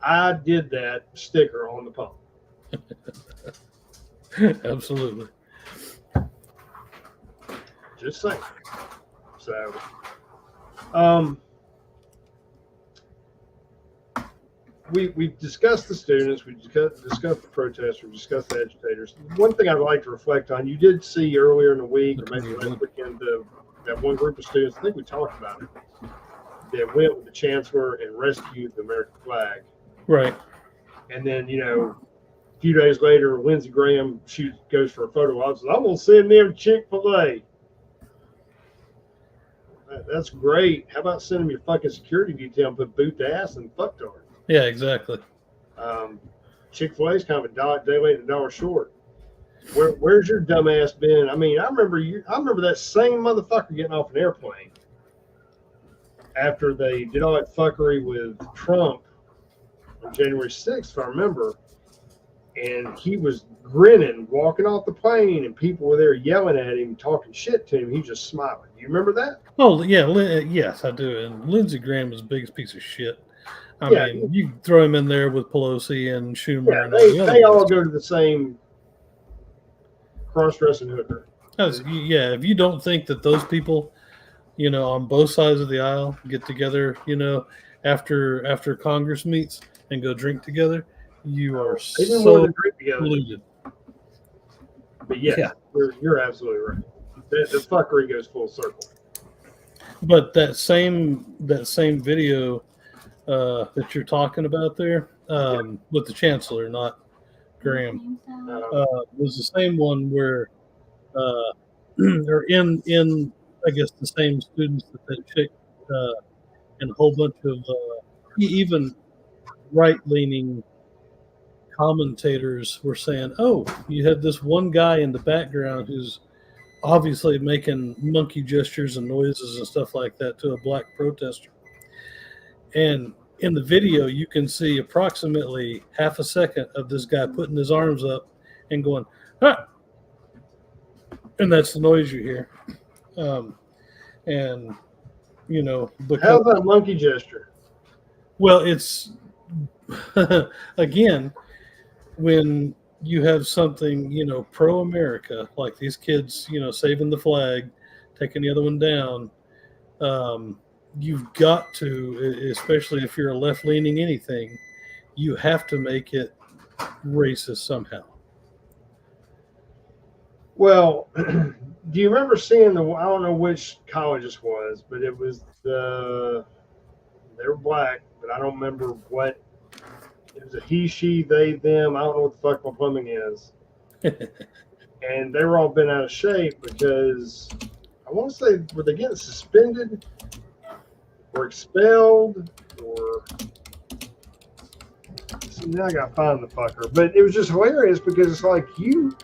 "I did that" sticker on the pump. Absolutely. Just saying. So, we discussed the students, we discussed the protesters, we discussed the agitators. One thing I'd like to reflect on, you did see earlier in the week, or maybe last weekend, that one group of students, I think we talked about it, that went with the chancellor and rescued the American flag. Right. And then, A few days later, Lindsey Graham goes for a photo op. Says, I'm gonna send them Chick-fil-A. That's great. How about sending your fucking security detail and put boot the ass and fuck hard? Yeah, exactly. Chick-fil-A is kind of a day late and a dollar short. Where's your dumbass been? I mean, I remember that same motherfucker getting off an airplane after they did all that fuckery with Trump on January 6th, if I remember. And he was grinning, walking off the plane, and people were there yelling at him, talking shit to him. He was just smiling. You remember that? Oh, yeah. Yes, I do. And Lindsey Graham is the biggest piece of shit. I Yeah, mean, you throw him in there with Pelosi and Schumer. Yeah, and all the other they all ones. go to the same cross-dressing hooker. Yeah, if you don't think that those people, on both sides of the aisle get together, after Congress meets and go drink together, you are They didn't want so to drink together. polluted. But yes, Yeah. you're absolutely right. The fuckery goes full circle. But that same video that you're talking about there, with the chancellor, not Graham, was the same one where, or in I guess the same students that chick, and a whole bunch of even right-leaning commentators were saying, "Oh, you have this one guy in the background who's obviously making monkey gestures and noises and stuff like that to a black protester." And in the video, you can see approximately half a second of this guy putting his arms up and going, "Ah!" And that's the noise you hear. And because, How's that monkey gesture? well, it's again, when you have something, pro-America, like these kids, saving the flag, taking the other one down, you've got to, especially if you're a left-leaning anything, you have to make it racist somehow. Well, do you remember seeing I don't know which college this was, but it was they were black, but I don't remember what. It was a he, she, they, them. I don't know what the fuck my plumbing is. And they were all bent out of shape because I want to say, were they getting suspended or expelled or? See, now I gotta find the fucker. But it was just hilarious because it's like you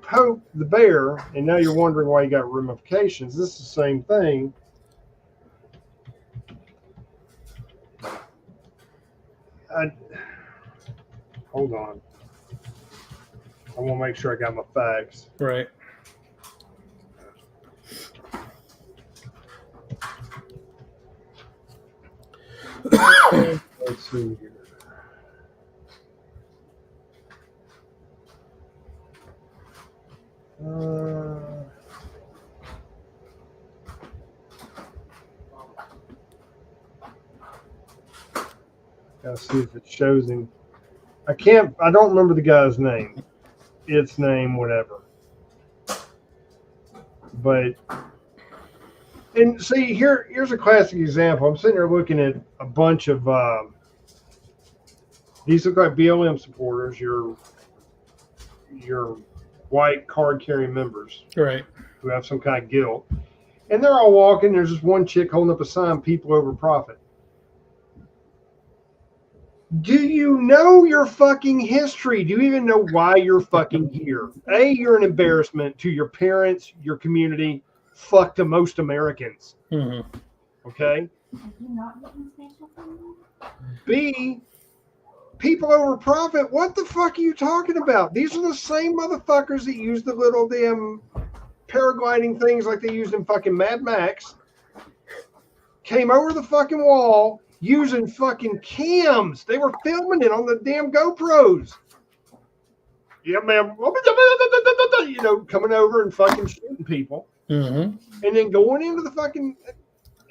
poked the bear and now you're wondering why you got ramifications. This is the same thing. Hold on. I want to make sure I got my facts. Right. Let's see here. Gotta see if it shows him. I don't remember the guy's name. Its name, whatever. But, and see, here's a classic example. I'm sitting there looking at a bunch of, these look like BLM supporters, your white card-carrying members. Right. Who have some kind of guilt. And they're all walking. There's just one chick holding up a sign, people over profit. Do you know your fucking history? Do you even know why you're fucking here? A, you're an embarrassment to your parents, your community, fuck to most Americans. Mm-hmm. Okay? B, people over profit. What the fuck are you talking about? These are the same motherfuckers that use the little damn paragliding things like they used in fucking Mad Max. Came over the fucking wall using fucking cams. They were filming it on the damn GoPros. Yeah, man. Coming over and fucking shooting people. Mm-hmm. And then going into the fucking...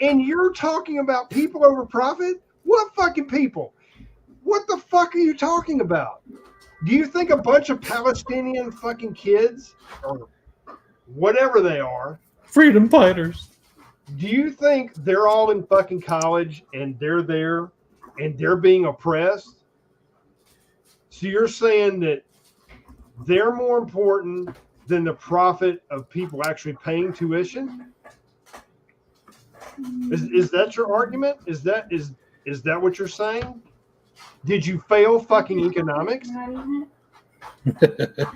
And you're talking about people over profit? What fucking people? What the fuck are you talking about? Do you think a bunch of Palestinian fucking kids, or whatever they are, Freedom fighters, do you think they're all in fucking college and they're there and they're being oppressed? So you're saying that they're more important than the profit of people actually paying tuition? Is that your argument? Is that what you're saying? Did you fail fucking economics?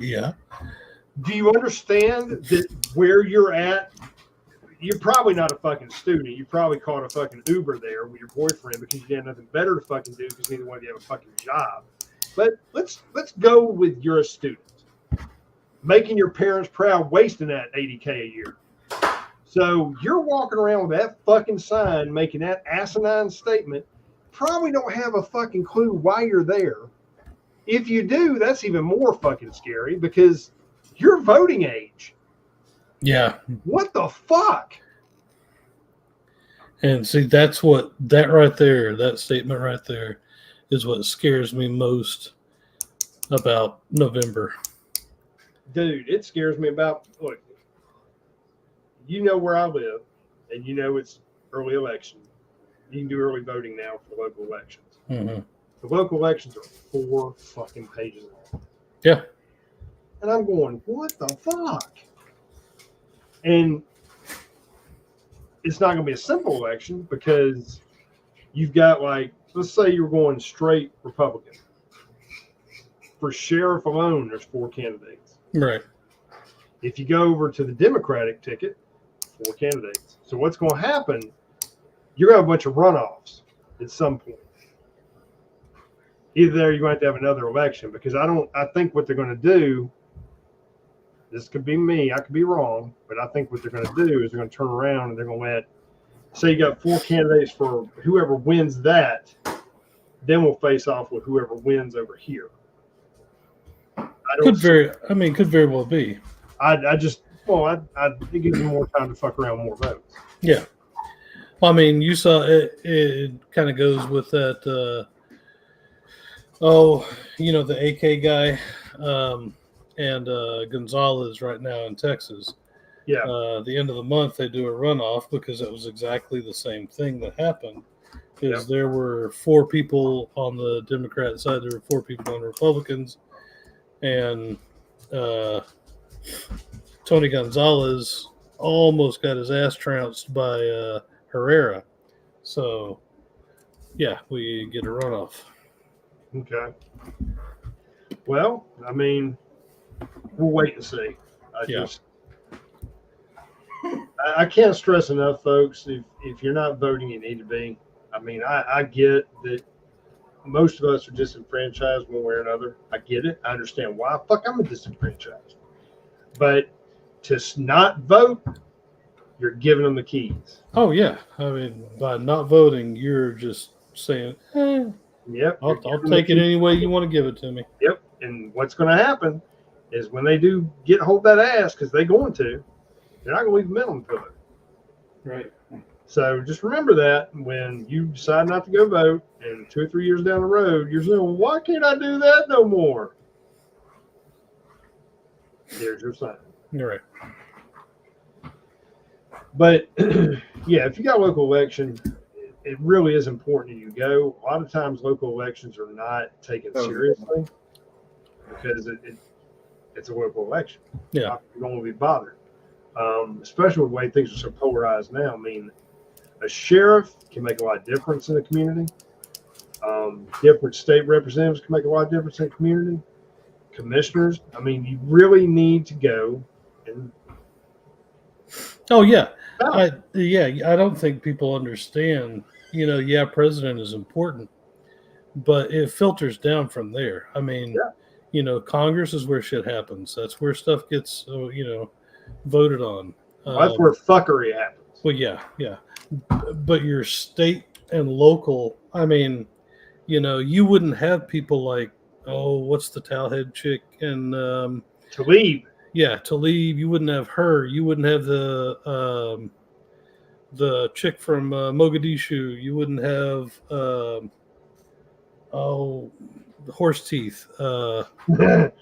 Yeah. Do you understand that where you're at? You're probably not a fucking student. You probably caught a fucking Uber there with your boyfriend because you had nothing better to fucking do because neither one of you have a fucking job. But let's go with you're a student. Making your parents proud, wasting that $80K a year. So you're walking around with that fucking sign, making that asinine statement. Probably don't have a fucking clue why you're there. If you do, that's even more fucking scary because you're voting age. Yeah. What the fuck? And see, that right there, that statement right there is what scares me most about November. Dude, it scares me about, look, you know where I live, and you know it's early election. You can do early voting now for local elections. Mm-hmm. The local elections are 4 fucking pages long. Yeah. And I'm going, what the fuck? And it's not going to be a simple election because you've got, like, let's say you're going straight Republican. For sheriff alone, there's 4 candidates. Right. If you go over to the Democratic ticket, 4 candidates. So what's going to happen, you're going to have a bunch of runoffs at some point. Either there, you're going to have another election because I think what they're going to do, this could be me, I could be wrong, but I think what they're going to do is they're going to turn around and they're going to let, say you got 4 candidates for whoever wins that, then we'll face off with whoever wins over here. Could very well be. I it gives them more time to fuck around with more votes. Yeah. Well, I mean, you saw it kind of goes with that, the AK guy and Gonzalez right now in Texas. Yeah. The end of the month, they do a runoff because it was exactly the same thing that happened. Because there were 4 people on the Democrat side, there were 4 people on the Republicans, and Tony Gonzalez almost got his ass trounced by Herrera. So, yeah, we get a runoff. Okay. Well, I mean, we'll wait and see. I can't stress enough, folks, if you're not voting, you need to be. I mean, I get that most of us are disenfranchised one way or another. I get it. I understand why. Fuck, I'm a disenfranchised. But to not vote, you're giving them the keys. Oh, yeah. I mean, by not voting, you're just saying, yep, I'll take it any way you want to give it to me. Yep. And what's going to happen is when they do get hold that ass, because they're going to, they're not going to leave a minimum to it. Right. So just remember that when you decide not to go vote and 2 or 3 years down the road, you're saying, well, why can't I do that no more? There's your sign. You're right. But, yeah, if you got a local election, it really is important that you go. A lot of times local elections are not taken seriously because it's a local election. Yeah. You don't want to be bothered. Especially with the way things are so polarized now. I mean, a sheriff can make a lot of difference in the community. Different state representatives can make a lot of difference in the community. Commissioners, I mean, you really need to go and. Oh yeah, I don't think people understand. President is important, but it filters down from there. I mean, Congress is where shit happens. That's where stuff gets, voted on. That's where fuckery happens. Well, yeah. But your state and local, I mean, you wouldn't have people like, what's the towelhead chick and Tlaib. Yeah, Tlaib. You wouldn't have her. You wouldn't have the chick from Mogadishu. You wouldn't have the horse teeth. You know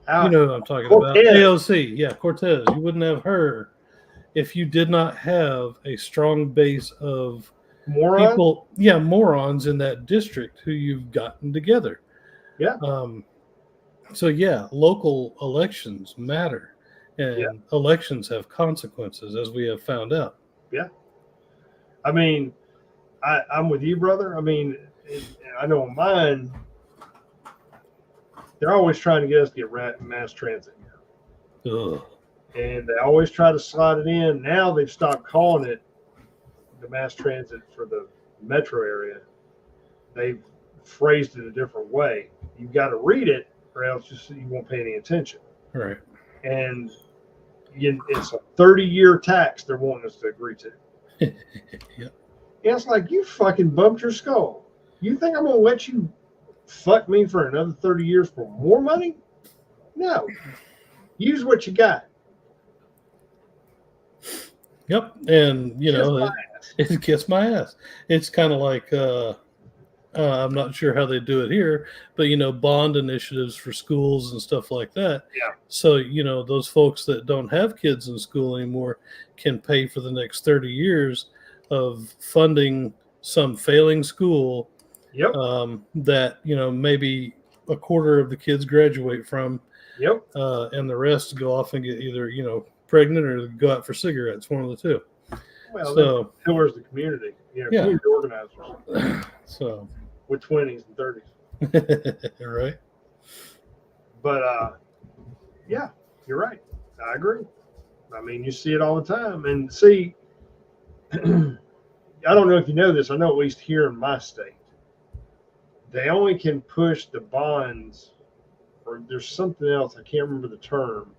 what I'm talking about. AOC. Yeah, Cortez. You wouldn't have her if you did not have a strong base of people. Yeah, morons in that district who you've gotten together. Yeah. So yeah, local elections matter, and elections have consequences, as we have found out. Yeah. I mean, I'm with you, brother. I mean, I know mine, they're always trying to get us to get mass transit here. Ugh. And they always try to slide it in. Now they've stopped calling it the mass transit for the metro area. They've phrased it a different way. You've got to read it, or else you won't pay any attention. Right. And it's a 30-year tax they're wanting us to agree to. Yep. And it's like, you fucking bumped your skull. You think I'm going to let you fuck me for another 30 years for more money? No. Use what you got. Yep. And, it gets my ass. It's kind of like, I'm not sure how they do it here, but, bond initiatives for schools and stuff like that. Yeah. So, those folks that don't have kids in school anymore can pay for the next 30 years of funding some failing school. Yep. That, maybe a quarter of the kids graduate from. Yep. And the rest go off and get either, pregnant or go out for cigarettes, one of the two. Well, so pillars of the community, community organizers. So with 20s and 30s. Right. But yeah, you're right. I agree. I mean, you see it all the time. And see, I don't know if you know this. I know at least here in my state, they only can push the bonds, or there's something else, I can't remember the term,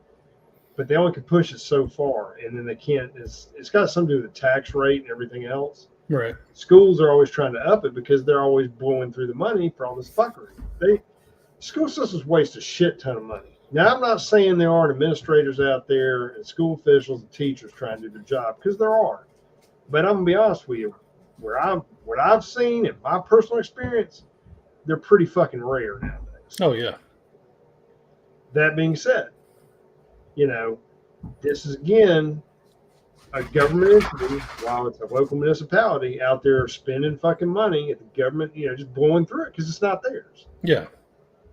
but they only can push it so far, and then they can't. It's got something to do with the tax rate and everything else. Right. Schools are always trying to up it because they're always blowing through the money for all this fuckery. School systems waste a shit ton of money. Now, I'm not saying there aren't administrators out there and school officials and teachers trying to do their job, because there are. But I'm gonna be honest with you, what I've seen in my personal experience, they're pretty fucking rare nowadays. Oh yeah. That being said, this is again a government entity, while it's a local municipality out there spending fucking money at the government, just blowing through it because it's not theirs. Yeah.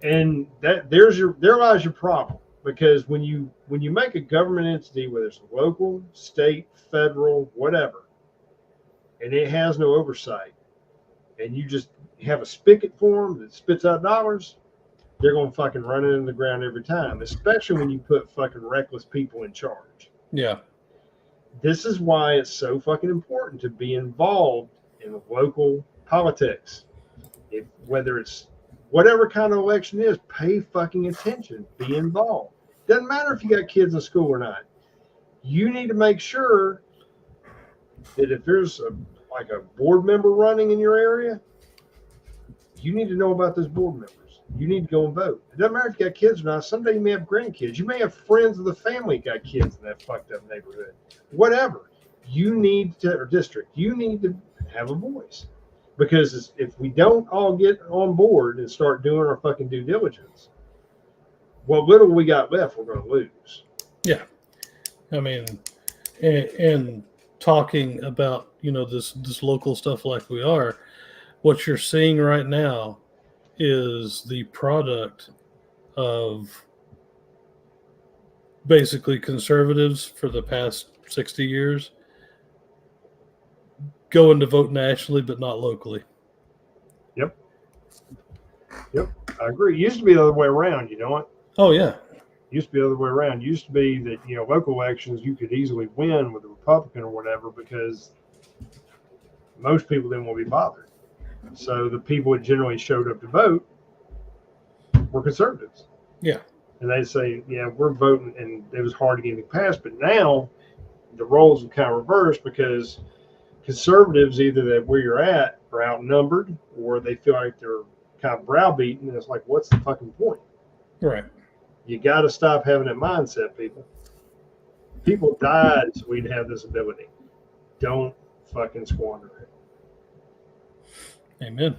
And there lies your problem, because when you make a government entity, whether it's local, state, federal, whatever, and it has no oversight, and you just have a spigot for them that spits out dollars, they're going to fucking run it in the ground every time, especially when you put fucking reckless people in charge. Yeah. This is why it's so fucking important to be involved in local politics. Whether it's whatever kind of election it is, pay fucking attention. Be involved. Doesn't matter if you got kids in school or not. You need to make sure that if there's a board member running in your area, you need to know about those board members. You need to go and vote. It doesn't matter if you got kids or not. Someday you may have grandkids. You may have friends of the family got kids in that fucked up neighborhood. Whatever. You need to, or district, you need to have a voice. Because if we don't all get on board and start doing our fucking due diligence, what little we got left, we're going to lose. Yeah. I mean, and talking about, this local stuff like we are, what you're seeing right now is the product of basically conservatives for the past 60 years going to vote nationally, but not locally. Yep. I agree. It used to be the other way around, you know what? Oh, yeah. It used to be the other way around. It used to be that, local elections, you could easily win with a Republican or whatever, because most people didn't want to be bothered. So the people that generally showed up to vote were conservatives. Yeah. And they'd say, we're voting, and it was hard to get anything passed. But now the roles have kind of reversed, because conservatives, either that where you're at, are outnumbered, or they feel like they're kind of browbeaten. And it's like, what's the fucking point? Right. You got to stop having that mindset, people. People died so we'd have this ability. Don't fucking squander it. Amen.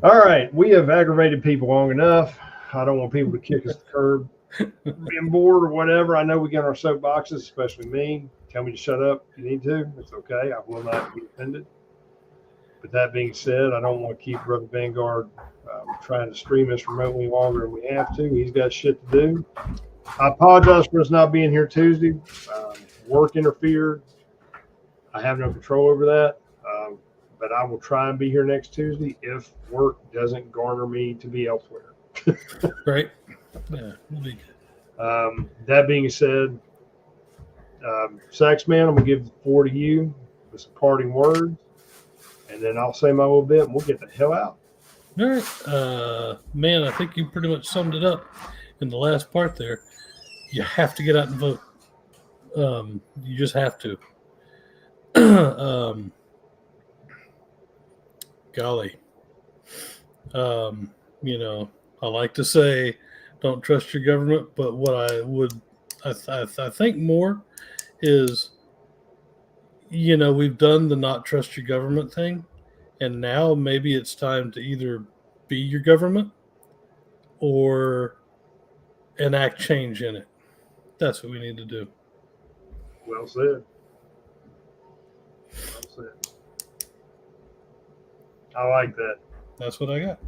All right. We have aggravated people long enough. I don't want people to kick us to the curb. Being bored or whatever. I know we get our soapboxes, especially me. Tell me to shut up if you need to. It's okay. I will not be offended. But that being said, I don't want to keep Brother Vanguard trying to stream us remotely longer than we have to. He's got shit to do. I apologize for us not being here Tuesday. Work interfered. I have no control over that. But I will try and be here next Tuesday if work doesn't garner me to be elsewhere. Right. Yeah, we'll be good. That being said, Saxman, I'm going to give the floor to you with some parting words. And then I'll say my little bit and we'll get the hell out. All right. Man, I think you pretty much summed it up in the last part there. You have to get out and vote. You just have to. Golly. You know, I like to say don't trust your government, but what I think more is, you know, we've done the not trust your government thing, and now maybe it's time to either be your government or enact change in it. That's what we need to do. Well said. Well said. I like that. That's what I got.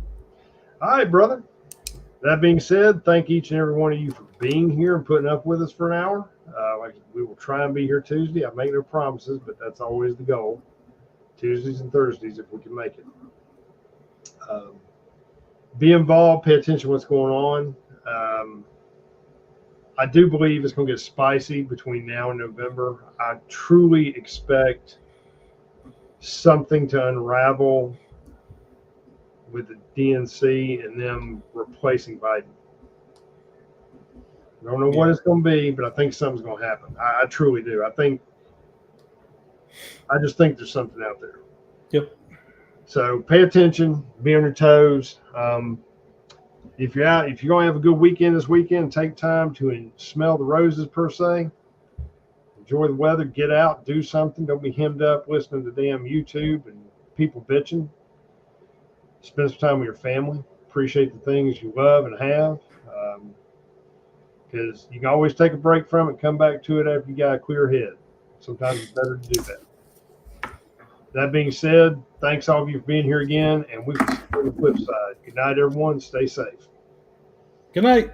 All right, brother. That being said, thank each and every one of you for being here and putting up with us for an hour. We will try and be here Tuesday. I make no promises, but that's always the goal. Tuesdays and Thursdays, if we can make it. Be involved. Pay attention to what's going on. I do believe it's going to get spicy between now and November. I truly expect something to unravel with the DNC and them replacing Biden. I don't know what it's going to be, but I think something's going to happen. I truly do. I just think there's something out there. Yep. So pay attention, be on your toes. If you're going to have a good weekend this weekend, take time to smell the roses per se. Enjoy the weather, get out, do something. Don't be hemmed up listening to damn YouTube and people bitching. Spend some time with your family. Appreciate the things you love and have. Because you can always take a break from it, come back to it after you got a clear head. Sometimes it's better to do that. That being said, thanks all of you for being here again, and we will see you on the flip side. Good night, everyone. Stay safe. Good night.